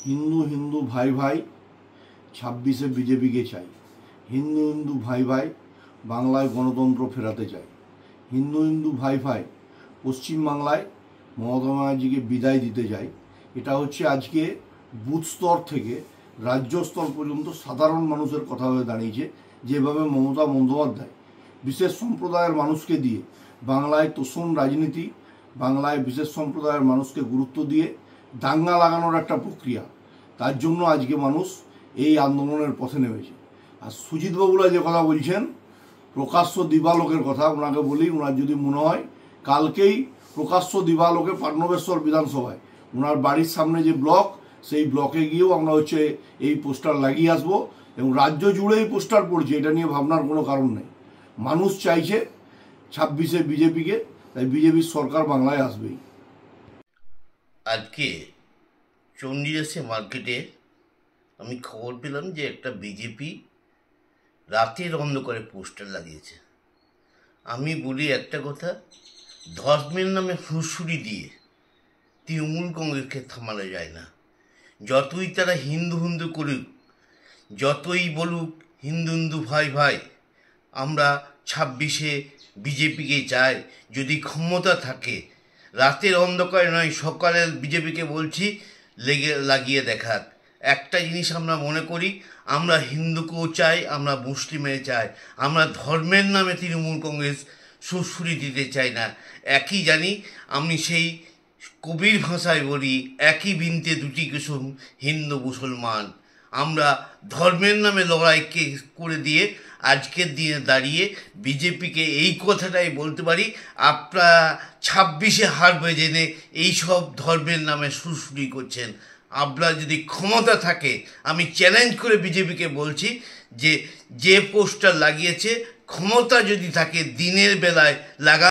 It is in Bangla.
হিন্দু হিন্দু ভাই ভাই 26-এ বিজেপিকে চাই। হিন্দু হিন্দু ভাই ভাই বাংলায় গণতন্ত্র ফেরাতে চাই। হিন্দু হিন্দু ভাই ভাই পশ্চিমবাংলায় মমতা ব্যানার্জিকে বিদায় দিতে চাই। এটা হচ্ছে আজকে বুথ স্তর থেকে রাজ্য স্তর পর্যন্ত সাধারণ মানুষের কথা হয়ে দাঁড়িয়েছে। যেভাবে মমতা বন্দ্যোপাধ্যায় বিশেষ সম্প্রদায়ের মানুষকে দিয়ে বাংলায় তোষণ রাজনীতি, বাংলায় বিশেষ সম্প্রদায়ের মানুষকে গুরুত্ব দিয়ে দাঙ্গা লাগানোর একটা প্রক্রিয়া, তার জন্য আজকে মানুষ এই আন্দোলনের পথে নেমেছে। আর সুজিত বাবুরা যে কথা বলছেন প্রকাশ্য দিবালোকের কথা, ওনাকে বলি, ওনার যদি মনে হয় কালকেই প্রকাশ্য দিবালোকে পাটনবেশ্বর বিধানসভায় ওনার বাড়ির সামনে যে ব্লক, সেই ব্লকে গিয়েও আমরা এই পোস্টার লাগিয়ে আসবো এবং রাজ্য জুড়েই পোস্টার পড়ছে। এটা নিয়ে ভাবনার কোনো কারণ নেই। মানুষ চাইছে 26-এ বিজেপিকে, তাই বিজেপির সরকার বাংলায় আসবেই। আজকে চণ্ডীদাসে মার্কেটে আমি খবর পেলাম যে একটা বিজেপি রাতের অন্ধকারে পোস্টার লাগিয়েছে। আমি বলি একটা কথা, ধর্মের নামে ফুসুরি দিয়ে তৃণমূল কংগ্রেসকে থামানো যায় না। যতই তারা হিন্দু হিন্দু করুক, যতই বলুক হিন্দু হিন্দু ভাই ভাই, আমরা 26-এ বিজেপিকে চাই। যদি ক্ষমতা থাকে রাতের অন্ধকারে নয়, সকালে বিজেপিকে বলছি লাগিয়ে দেখাক। একটা জিনিস আমরা মনে করি, আমরা হিন্দুকেও চাই, আমরা মুসলিমের চাই, আমরা ধর্মের নামে তৃণমূল কংগ্রেস সুড়সুড়ি দিতে চাই না। একই জানি, আমি সেই কবির ভাষায় বলি, একই বৃন্তে দুটি কুসুম হিন্দু মুসলমান। আমরা ধর্মের নামে লড়াইকে করে দিয়ে আজকের দিনে দাঁড়িয়ে বিজেপিকে এই কথাটাই বলতে পারি, আপনারা 26-এ হারবে জেনে এইসব ধর্মের নামে সুড়সুড়ি করছেন। আপনার যদি ক্ষমতা থাকে, আমি চ্যালেঞ্জ করে বিজেপিকে বলছি যে পোস্টার লাগিয়েছে, ক্ষমতা যদি থাকে দিনের বেলায় লাগা।